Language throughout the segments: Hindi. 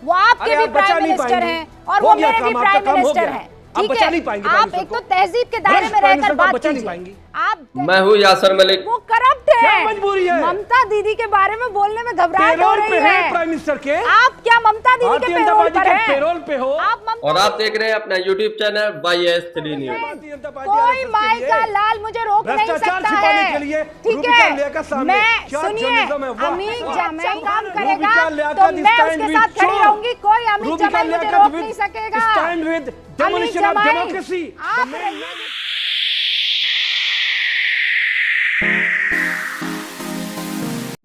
वो आपके भी प्राइम मिनिस्टर हैं और वो मेरे भी प्राइम मिनिस्टर हैं। ठीक है, आप एक तो तहजीब के दायरे में रहकर बात कीजिए। आप मैं हूँ यासर मलिक। वो करप्ट है। क्या मजबूरी है? ममता दीदी के बारे में बोलने में घबराहट हो रही है। प्राइम मिनिस्टर के आप क्या ममता दीदी के पेरोल पर हैं? पेरोल पे हो और आप देख रहे हैं अपना यूट्यूब चैनल YS3 न्यूज। कोई माई का लाल मुझे रोक नहीं सकता है। ठीक है, मैं सुनिए, अमीर जमाई काम करेगा तो मैं उसके साथ खड़ी रहूंगी। कोई अमीर जमाई मुझे रोक नहीं सकेगा। अमीर जमाई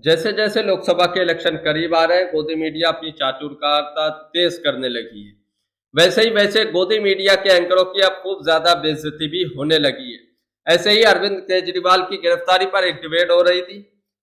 जैसे जैसे लोकसभा के इलेक्शन करीब आ रहे हैं, गोदी मीडिया अपनी चातुरकारिता तेज करने लगी है। वैसे गोदी मीडिया के एंकरों की अब खूब ज्यादा बेइज्जती भी होने लगी है। ऐसे ही अरविंद केजरीवाल की गिरफ्तारी पर एक डिबेट हो रही थी,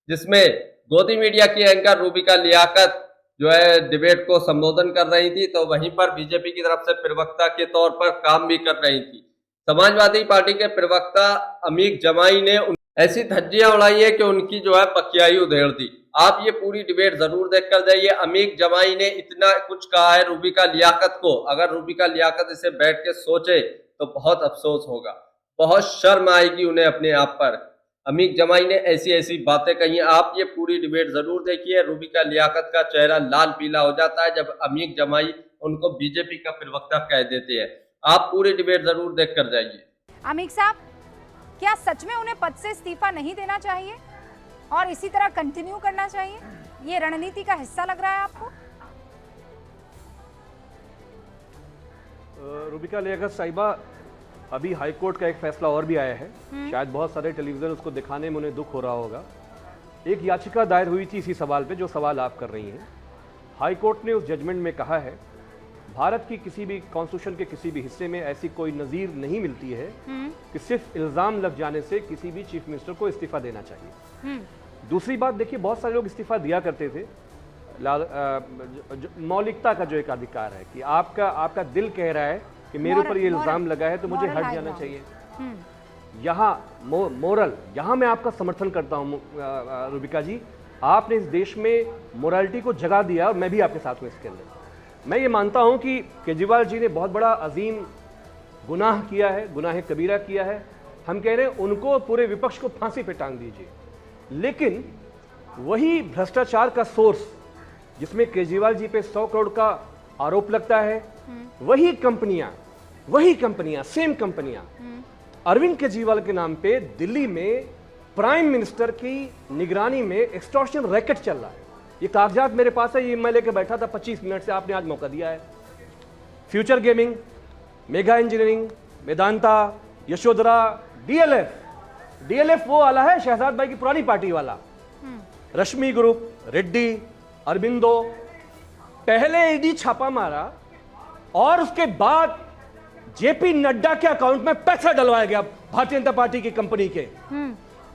जिसमें गोदी मीडिया की एंकर रूबिका लियाकत जो है डिबेट को संबोधन कर रही थी, तो वहीं पर बीजेपी की तरफ से प्रवक्ता के तौर पर काम भी कर रही थी। समाजवादी पार्टी के प्रवक्ता अमीक जमाई ने ऐसी धज्जियां उड़ाई है कि उनकी जो है पकियाई उधेड़ दी। आप ये पूरी डिबेट जरूर देखकर जाइए। अमीक जमाई ने इतना कुछ कहा है रूबिका लियाकत को, अगर रूबिका लियाकत इसे बैठ के सोचे तो बहुत अफसोस होगा, बहुत शर्म आएगी उन्हें अपने आप पर। अमीक जमाई ने ऐसी ऐसी बातें कही। आप ये पूरी डिबेट जरूर देखिए। रूबिका लियाकत का चेहरा लाल पीला हो जाता है जब अमीक जमाई उनको बीजेपी का प्रवक्ता कह देते हैं। आप पूरी डिबेट जरूर देख कर जाइए। अमीक साहब, क्या सच में उन्हें पद से इस्तीफा नहीं देना चाहिए और इसी तरह कंटिन्यू करना चाहिए? ये रणनीति का हिस्सा लग रहा है आपको? रूबिका लियाकत साहिबा, अभी हाईकोर्ट का एक फैसला और भी आया है। शायद बहुत सारे टेलीविजन उसको दिखाने में उन्हें दुख हो रहा होगा। एक याचिका दायर हुई थी इसी सवाल पे जो सवाल आप कर रही हैं। हाईकोर्ट ने उस जजमेंट में कहा है भारत की किसी भी कॉन्स्टिट्यूशन के किसी भी हिस्से में ऐसी कोई नज़ीर नहीं मिलती है कि सिर्फ इल्ज़ाम लग जाने से किसी भी चीफ मिनिस्टर को इस्तीफा देना चाहिए। दूसरी बात देखिए, बहुत सारे लोग इस्तीफा दिया करते थे। मौलिकता का जो एक अधिकार है कि आपका दिल कह रहा है कि मेरे ऊपर ये इल्ज़ाम लगा है तो मुझे हट जाना चाहिए। यहाँ मोरल, यहाँ मैं आपका समर्थन करता हूँ रूबिका जी। आपने इस देश में मोरालिटी को जगा दिया और मैं भी आपके साथ हूँ इसके अंदर। मैं ये मानता हूं कि केजरीवाल जी ने बहुत बड़ा अजीम गुनाह किया है, गुनाह कबीरा किया है। हम कह रहे हैं उनको पूरे विपक्ष को फांसी पे टांग दीजिए, लेकिन वही भ्रष्टाचार का सोर्स जिसमें केजरीवाल जी पे 100 करोड़ का आरोप लगता है, वही कंपनियां सेम कंपनियां अरविंद केजरीवाल के नाम पे दिल्ली में प्राइम मिनिस्टर की निगरानी में एक्सटॉर्शन रैकेट चल रहा है। ये कागजात मेरे पास है, ये मैं लेके बैठा था 25 मिनट से। आपने आज मौका दिया है। Future gaming, mega engineering, Vedanta, Yashodhara, DLF वो वाला है शहजाद भाई की पुरानी पार्टी वाला, रश्मि ग्रुप, रेड्डी, अरबिंदो। पहले ईडी छापा मारा और उसके बाद जेपी नड्डा के अकाउंट में पैसा डलवाया गया भारतीय जनता पार्टी की कंपनी के।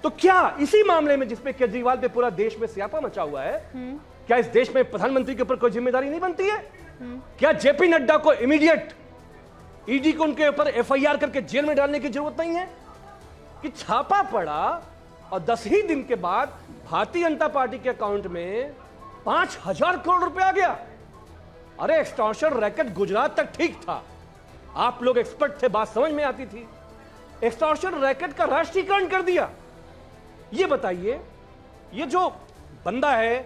तो क्या इसी मामले में जिसपे केजरीवाल पे पूरा देश में स्यापा मचा हुआ है, क्या इस देश में प्रधानमंत्री के ऊपर कोई जिम्मेदारी नहीं बनती है? क्या जेपी नड्डा को इमीडिएट ईडी को उनके ऊपर एफआईआर करके जेल में डालने की जरूरत नहीं है कि छापा पड़ा और 10 ही दिन के बाद भारतीय जनता पार्टी के अकाउंट में 5000 करोड़ रुपए आ गया? अरे एक्सटॉर्शन रैकेट गुजरात तक ठीक था, आप लोग एक्सपर्ट थे, बात समझ में आती थी। एक्सटॉर्शन रैकेट का राष्ट्रीयकरण कर दिया। ये बताइए, ये जो बंदा है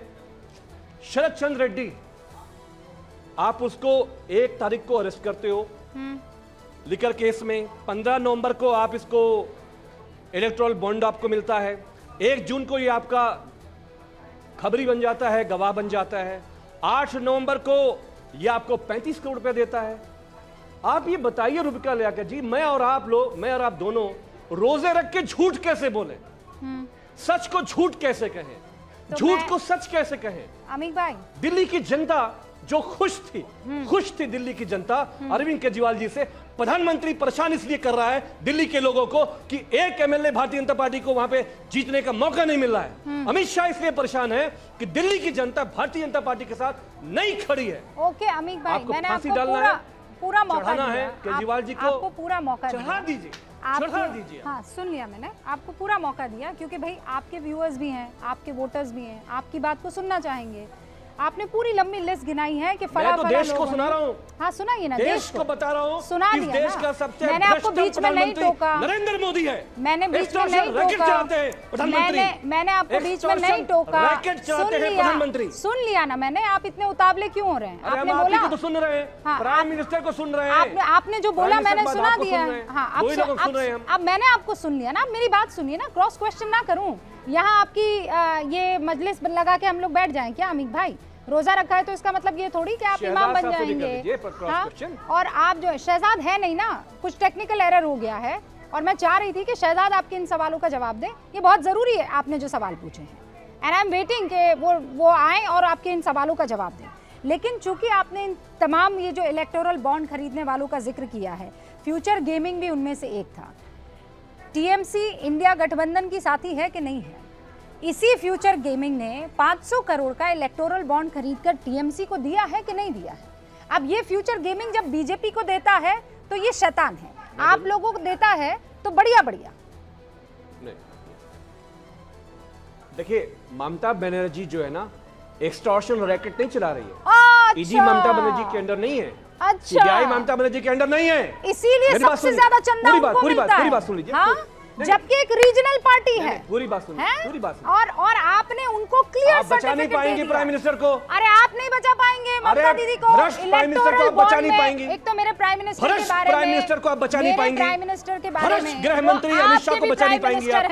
शरद चंद्र रेड्डी, आप उसको 1 तारीख को अरेस्ट करते हो लिकर केस में, 15 नवंबर को आप इसको इलेक्टोरल बॉन्ड आपको मिलता है, 1 जून को ये आपका खबरी बन जाता है, गवाह बन जाता है, 8 नवंबर को ये आपको 35 करोड़ रुपए देता है। आप ये बताइए रूबिका लियाकत जी, मैं और आप दोनों रोजे रख के झूठ कैसे बोले, सच को झूठ कैसे कहें, तो झूठ को सच कैसे कहें? अमीक भाई, दिल्ली की जनता जो खुश थी दिल्ली की जनता अरविंद केजरीवाल जी से। प्रधानमंत्री परेशान इसलिए कर रहा है दिल्ली के लोगों को कि एक एमएलए भारतीय जनता पार्टी को वहां पे जीतने का मौका नहीं मिल रहा है। अमित शाह इसलिए परेशान है कि दिल्ली की जनता भारतीय जनता पार्टी के साथ नहीं खड़ी है। ओके अमीक भाई, मैंने आपको पूरा मौका दिया है केजरीवाल जी को, आपको पूरा मौका चढ़ा दीजिए। हाँ, सुन लिया मैंने, आपको पूरा मौका दिया क्योंकि भाई आपके व्यूअर्स भी हैं, आपके वोटर्स भी हैं, आपकी बात को सुनना चाहेंगे। आपने पूरी लंबी लिस्ट गिनाई है कि फला मैं तो फला देश को सुना रहा हूँ। हाँ सुनाइए ना, देश को बता रहा हूँ। सुना इस दिया देश ना। का सबसे मैंने आपको बीच में नहीं टोका। नरेंद्र मोदी है। मैंने बीच में नहीं टोका। मैंने आपको बीच में नहीं टोका। सुन लिया ना मैंने। आप इतने उतावले क्यों हो रहे हैं? आपने बोला तो सुन रहे हैं, प्राइम मिनिस्टर को सुन रहे हैं। आपने जो बोला मैंने सुना दिया। हाँ अब मैंने आपको सुन लिया ना, मेरी बात सुनिए ना, क्रॉस क्वेश्चन ना करूं। यहाँ आपकी ये मजलिस लगा के हम लोग बैठ जाएं क्या अमीक भाई? रोजा रखा है तो इसका मतलब ये थोड़ी कि आप इमाम बन जाएंगे। हाँ? और आप जो शहजाद है नहीं ना, कुछ टेक्निकल एरर हो गया है और मैं चाह रही थी कि शहजाद आपके इन सवालों का जवाब दें। ये बहुत जरूरी है आपने जो सवाल पूछे हैं, एंड आई एम वेटिंग कि वो आए और आपके इन सवालों का जवाब दें। लेकिन चूंकि आपने इन तमाम ये जो इलेक्टोरल बॉन्ड खरीदने वालों का जिक्र किया है, फ्यूचर गेमिंग भी उनमें से एक था। टीएमसी इंडिया गठबंधन की साथी है कि नहीं है? इसी फ्यूचर गेमिंग ने 500 करोड़ का इलेक्टोरल बॉन्ड खरीदकर टीएमसी को दिया है कि नहीं दिया है? अब ये फ्यूचर गेमिंग जब बीजेपी को देता है तो ये शैतान है, आप लोगों को देता है तो बढ़िया बढ़िया। देखिए ममता बनर्जी जो है ना, एक्सटॉर्शन रैकेट नहीं चला रही है। ईडी ममता बनर्जी के अंडर नहीं है। अच्छा, ममता बनर्जी के अंडर नहीं है, इसीलिए सबसे ज्यादा चंदा उनको मिलता है। पूरी बात सुन लीजिए। हाँ? जबकि एक रीजनल पार्टी है। पूरी बात सुनिए, पूरी बात सुनिए। और आपने उनको क्लियर बचा नहीं पाएंगे प्राइम मिनिस्टर को। अरे आप नहीं बचा पाएंगे ममता दीदी को। प्राइम मिनिस्टर को आप बचा नहीं पाएंगे। एक तो मेरे प्राइम मिनिस्टर के बारे में, प्राइम मिनिस्टर को आप बचा नहीं पाएंगे। प्राइम मिनिस्टर के बारे में, गृह मंत्री अमित शाह को बचा नहीं पाएंगे आप।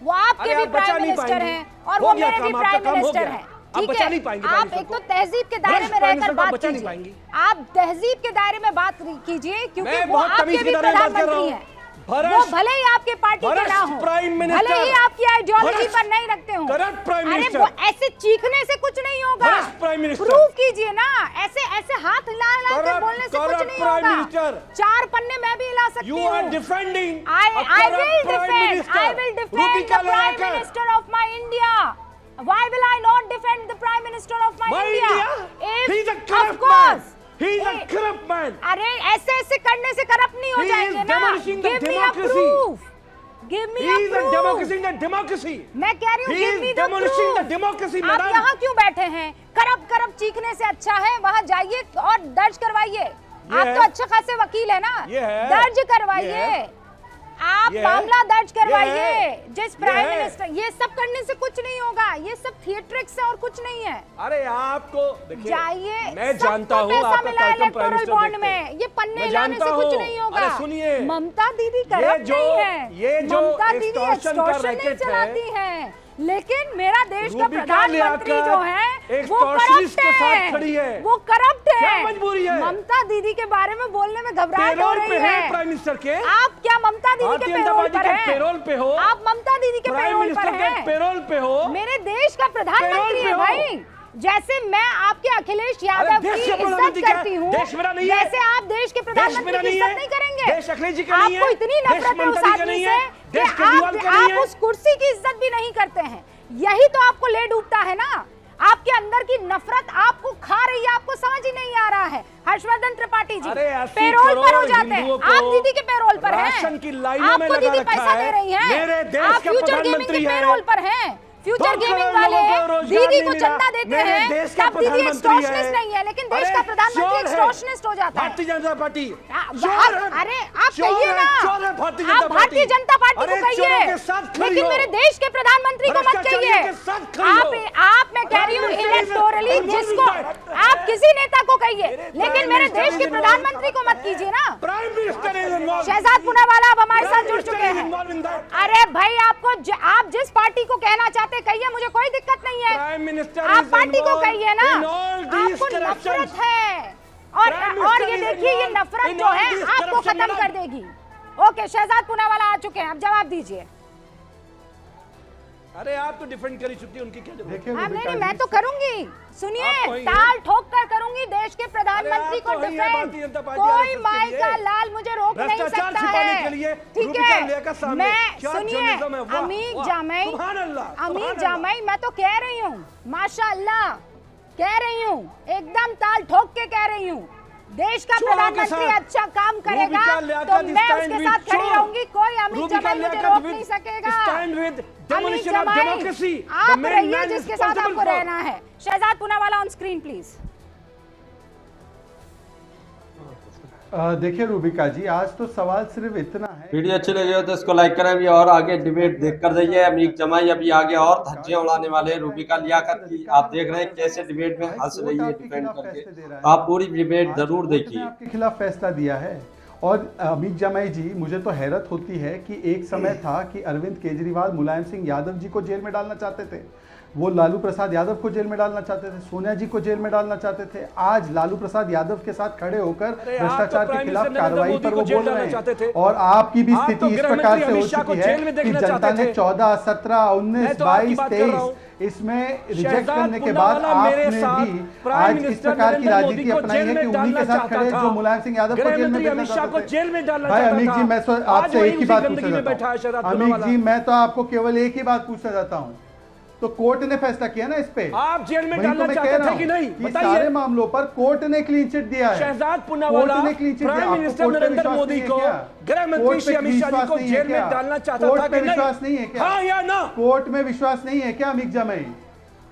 वो आपके भी प्राइम मिनिस्टर हैं और वो मेरे भी प्राइम मिनिस्टर हैं। आप बचा नहीं पाएंगे। आप एक तो तहजीब के दायरे में रहकर बात कीजिए। आप तहजीब के दायरे में बात कीजिए, क्योंकि वो आपके भी प्रधानमंत्री हैं। वो भले ही आपके पार्टी के ना हो, भले ही आपकी आइडियोलॉजी पर नहीं रखते हो, अरे वो ऐसे चीखने से कुछ नहीं होगा। प्रूव कीजिए ना, ऐसे ऐसे हाथ हिला हिला के बोलने से कुछ नहीं होगा। 4 पन्ने मैं भी हिला सकती हूँ। I will defend the Prime Minister of my India. Why will I not defend the Prime Minister of my India? He's a corrupt man. He's a corrupt man. अरे ऐसे ऐसे करने से करप्ट नहीं हो जाएंगे ना। Give me a proof. Give me a proof. He is demolishing the democracy. मैं कह रही हूँ give me the proof. आप यहाँ क्यों बैठे हैं? करप्ट चीखने से अच्छा है वहाँ जाइए और दर्ज करवाइए। आप तो अच्छे खासे वकील है ना, दर्ज करवाइए। आप मामला दर्ज करवाइए। जिस प्राइम मिनिस्टर, ये सब करने से कुछ नहीं होगा, ये सब थिएट्रिक्स है और कुछ नहीं है। अरे आपको देखिए, जाइए, मैं जानता हूँ आपका कार्यक्रम प्राइम मिनिस्टर बॉन्ड में ये पन्ने लाने से कुछ नहीं होगा। अरे सुनिए, ममता दीदी करप्ट नहीं है, ये जो ममता दीदी एक्सटॉर्शन नहीं चलाती है, लेकिन मेरा देश का प्रधानमंत्री जो है वो करप्ट है, वो करप्ट है। मजबूरी है ममता दीदी के बारे में बोलने में घबराहट हो रही है। प्राइम मिनिस्टर के आप क्या ममता दीदी के पेरोल पर हैं? पेरोल पे हो आप ममता दीदी के पेरोल पर हैं? पेरोल पे हो, मेरे देश का प्रधानमंत्री है भाई। जैसे मैं आपके अखिलेश यादव की इज्जत करती हूँ, जैसे आप देश के प्रधानमंत्री की इज्जत नहीं करेंगे। आपको इतनी नफरत है उस आदमी से कि आप उस कुर्सी की इज्जत भी नहीं करते हैं। यही तो आपको ले डूबता है ना, आपके अंदर की नफरत आपको खा रही है, आपको समझ ही नहीं आ रहा है। हर्षवर्धन त्रिपाठी जी पेरोल पर हो जाते हैं, आप दीदी के पेरोल पर हैं, आपको दीदी पैसा दे रही हैं, आप फ्यूचर गेमिंग के पेरोल पर हैं। फ्यूचर गेमिंग वाले दीदी को चंदा देते हैं, तब दीदी एक्सटॉर्शनिस्ट नहीं है, लेकिन देश का प्रधानमंत्री एक्सटॉर्शनिस्ट हो जाता है। भारतीय जनता पार्टी, अरे आप कहिए ना, आप भारतीय जनता पार्टी को कहिए, लेकिन मेरे देश के प्रधानमंत्री को मत कहिए। आप मैं कह रही हूँ इलेक्टोरली जिसको आप किसी नेता को कहिए, लेकिन मेरे देश के प्रधानमंत्री को मत कीजिए ना। शहजाद पुनावाला अब हमारे साथ जुड़ चुके हैं। अरे भाई आपको आप जिस पार्टी को कहना चाहते कहिए, मुझे कोई दिक्कत नहीं है। आप पार्टी को कहिए ना, आपको नफरत है और ये देखिए ये नफरत जो है आपको खत्म कर देगी। ओके, शहजाद पुनावाला आ चुके हैं, अब जवाब दीजिए। अरे आप तो डिफेंड कर ही चुकी हैं, उनकी क्या जरूरत है? नहीं, मैं तो करूंगी। सुनिए, ताल ठोक कर करूंगी देश के प्रधानमंत्री को डिफेंड। कोई माई का लाल मुझे रोक नहीं सकता है, ठीक है? मैं सुनिए, अमीक जामई मैं तो कह रही हूँ, माशाअल्लाह कह रही हूँ, एकदम ताल ठोक के कह रही हूँ। देश का प्रधानमंत्री अच्छा काम करेगा तो मैं उसके साथ खड़ी रहूंगी, कोई अमित जमाई मुझे रोक नहीं सकेगा। अमित जमाई आप रहिए जिसके साथ आपको रहना है। Shehzad Poonawalla on screen please. देखिए रूबिका जी, आज तो सवाल सिर्फ इतना है। वीडियो अच्छी लगी हो तो इसको लाइक करें भी, और आगे डिबेट देख कर जाइए। अमीर जमाई अभी आगे और धज्जियां उड़ाने वाले हैं रूबिका लियाकत की। आप देख रहे हैं कैसे डिबेट में हंस रही है डिपेंड करके। आप पूरी डिबेट जरूर देखिए। आपके खिलाफ फैसला दिया है। और अमित जमाई जी, मुझे तो हैरत होती है कि एक समय था कि अरविंद केजरीवाल मुलायम सिंह यादव जी को जेल में डालना चाहते थे, वो लालू प्रसाद यादव को जेल में डालना चाहते थे, सोनिया जी को जेल में डालना चाहते थे। आज लालू प्रसाद यादव के साथ खड़े होकर भ्रष्टाचार के खिलाफ कार्रवाई पर वो बोल रहे हैं। और आपकी भी स्थिति इस प्रकार से हो चुकी है कि जनता ने 14, 17, 19, 22, 23 इसमें रिजेक्ट करने के बाद आपने भी आज इस प्रकार की राजनीति अपनाई है कि उन्हीं के साथ खड़े जो मुलायम सिंह यादव को जेल में भेजना चाहते थे। भाई अमित जी, मैं आपसे एक ही बात पूछना चाहता हूँ। अमित जी, मैं तो आपको केवल एक ही बात पूछना चाहता हूँ, तो कोर्ट ने फैसला किया ना इस पे, आप जेल में डालना चाहते थे कि नहीं? ये सारे मामलों पर कोर्ट ने क्लीन चिट दिया है। शहजाद पूनावाला प्राइम मिनिस्टर नरेंद्र मोदी को, गृह मंत्री श्री अमित शाह जी को जेल में डालना चाहता था कि नहीं? विश्वास नहीं है क्या? हाँ या ना? कोर्ट में विश्वास नहीं है क्या अमित जमाई?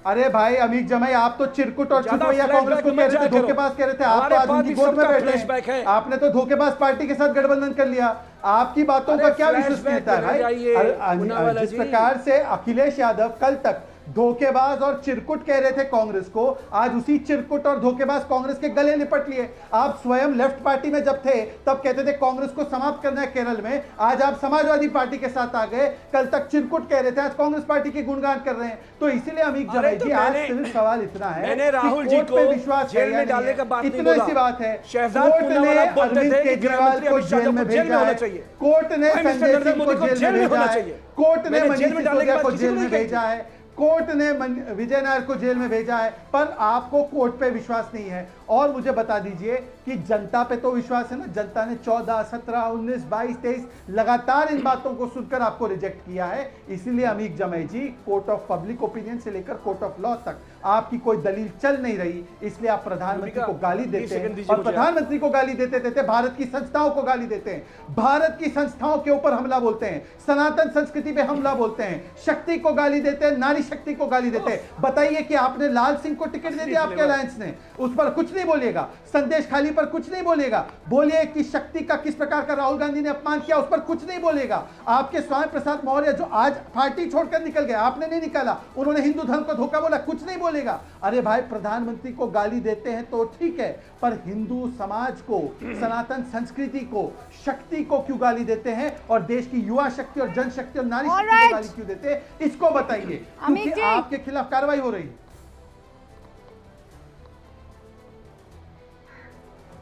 अरे भाई अमित जमाई, आप तो चिरकुट और चुटवैया कांग्रेस को कह रहे थे, धोखेबाज कह रहे थे। आप तो आज उनकी गोद में बैठे हैं। आपने तो धोखेबाज पार्टी के साथ गठबंधन कर लिया। आपकी बातों का क्या विश्वसनीयता है भाई? जिस प्रकार से अखिलेश यादव कल तक धोखेबाज और चिरकुट कह रहे थे कांग्रेस को, आज उसी चिरकुट और धोखेबाज कांग्रेस के गले लिपट लिए। आप स्वयं लेफ्ट पार्टी में जब थे तब कहते थे कांग्रेस को समाप्त करना है केरल में, आज आप समाजवादी पार्टी के साथ आ गए। कल तक चिरकुट कह रहे थे, आज कांग्रेस पार्टी की गुणगान कर रहे हैं। तो इसीलिए अमित जमाई जी, आज सिर्फ सवाल इतना है, मैंने राहुल जी को विश्वास जेल में डालने का बात नहीं इतनी सी बात है। कोर्ट ने अरविंद केजरीवाल को जेल में भेजा है, कोर्ट ने संजय सिंह को जेल में भेजा है, कोर्ट ने मनीष सिसोदिया को जेल में भेजा है, कोर्ट ने विजय नायर को जेल में भेजा है, पर आपको कोर्ट पे विश्वास नहीं है। और मुझे बता दीजिए कि जनता पे तो विश्वास है ना? जनता ने 14, 17, 19, 22, 23 लगातार इन बातों को सुनकर आपको रिजेक्ट किया है। इसीलिए अमीर जमाई जी, कोर्ट ऑफ पब्लिक ओपिनियन से लेकर कोर्ट ऑफ लॉ तक आपकी कोई दलील चल नहीं रही, इसलिए आप प्रधानमंत्री को गाली देते हैं। और प्रधानमंत्री को गाली देते देते भारत की संस्थाओं को गाली देते हैं, भारत की संस्थाओं के ऊपर हमला बोलते हैं, सनातन संस्कृति पे हमला बोलते हैं, शक्ति को गाली देते हैं, नारी शक्ति को गाली देते हैं। बताइए कि आपने लाल सिंह को टिकट दे दिया आपके अलायंस ने, उस पर कुछ नहीं बोलेगा। संदेश खाली पर कुछ नहीं बोलेगा। बोलिए कि शक्ति का किस प्रकार का राहुल गांधी ने अपमान किया, उस पर कुछ नहीं बोलेगा। आपके स्वामी प्रसाद मौर्य जो आज पार्टी छोड़कर निकल गए, आपने नहीं निकाला, उन्होंने हिंदू धर्म को धोखा बोला, कुछ नहीं बोलेगा। अरे भाई, प्रधानमंत्री को गाली देते हैं तो ठीक है, पर हिंदू समाज को, सनातन संस्कृति को, शक्ति को क्यों गाली देते हैं? और देश की युवा शक्ति और जनशक्ति और नारी शक्ति को गाली क्यों देते हैं? इसको बताइए, क्योंकि आपके खिलाफ कार्रवाई हो रही है।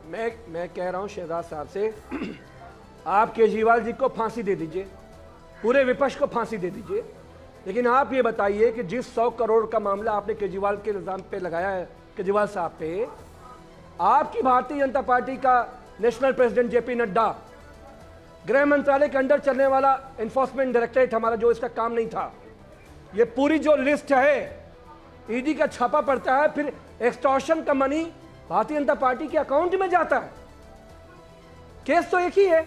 मैं कह रहा हूं शहजाद साहब से, आप केजरीवाल जी को फांसी दे दीजिए, पूरे विपक्ष को फांसी दे दीजिए, लेकिन आप ये बताइए कि जिस 100 करोड़ का मामला आपने केजरीवाल के इल्जाम पे लगाया है, केजरीवाल साहब पे, आपकी भारतीय जनता पार्टी का नेशनल प्रेसिडेंट जेपी नड्डा, गृह मंत्रालय के अंडर चलने वाला एनफोर्समेंट डायरेक्टरेट हमारा जो इसका काम नहीं था, ये पूरी जो लिस्ट है, ईडी का छापा पड़ता है, फिर एक्सटॉर्शन का मनी भारतीय जनता पार्टी के अकाउंट में जाता है। केस तो एक ही है।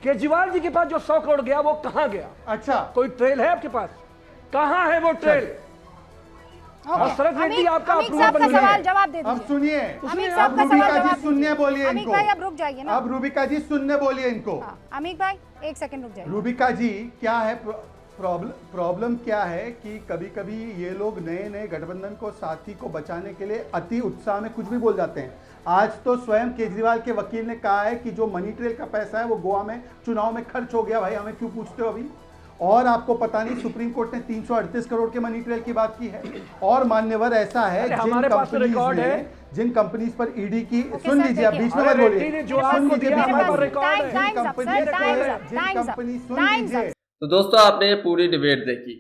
केजरीवाल जी के पास जो 100 करोड़ गया वो कहां गया? अच्छा, कोई ट्रेल है आपके पास? कहां है वो ट्रेल? और शरद रेड्डी आपका सवाल जवाब दे दीजिए। अब सुनिए, अब रूबिका जी सुनने बोलिए इनको। अमित भाई अब रुक जाइए ना। अब रूबिका जी सुनने बोलिए इनको। अमित भाई 1 सेकंड रुक जाइए। रूबिका जी, क्या है प्रॉब्लम क्या है कि कभी कभी ये लोग नए नए गठबंधन को, साथी को बचाने के लिए अति उत्साह में कुछ भी बोल जाते हैं। आज तो स्वयं केजरीवाल के वकील ने कहा है कि जो मनी ट्रेल का पैसा है वो गोवा में चुनाव में खर्च हो गया। भाई हमें क्यों पूछते हो अभी? और आपको पता नहीं, सुप्रीम कोर्ट ने 338 करोड़ के मनी ट्रेल की बात की है। और मान्यवर ऐसा है, जिन कंपनीज पर ईडी की, सुन लीजिए, आप बीच में मत बोलिए, सुन लीजिए। तो दोस्तों, आपने ये पूरी डिबेट देखी।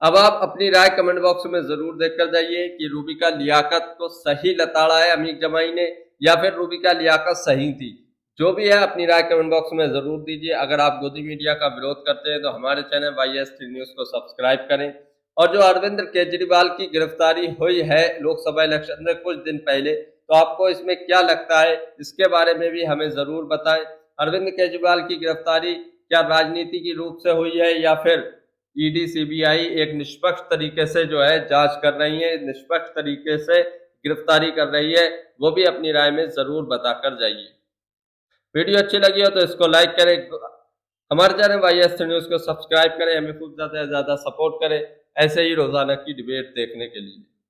अब आप अपनी राय कमेंट बॉक्स में जरूर देकर जाइए कि रूबिका लियाकत को सही लताड़ा है अमीर जमाई ने, या फिर रूबिका लियाकत सही थी। जो भी है अपनी राय कमेंट बॉक्स में जरूर दीजिए। अगर आप गोदी मीडिया का विरोध करते हैं तो हमारे चैनल YS3 न्यूज को सब्सक्राइब करें। और जो अरविंद केजरीवाल की गिरफ्तारी हुई है लोकसभा इलेक्शन में कुछ दिन पहले, तो आपको इसमें क्या लगता है, इसके बारे में भी हमें जरूर बताएं। अरविंद केजरीवाल की गिरफ्तारी क्या राजनीति की रूप से हुई है या फिर ईडी सीबीआई एक निष्पक्ष तरीके से जो है जांच कर रही है, निष्पक्ष तरीके से गिरफ्तारी कर रही है, वो भी अपनी राय में जरूर बताकर जाइए। वीडियो अच्छी लगी हो तो इसको लाइक करें, हमारे चैनल YS न्यूज को सब्सक्राइब करें, हमें खूब ज्यादा से ज्यादा सपोर्ट करें ऐसे ही रोजाना की डिबेट देखने के लिए।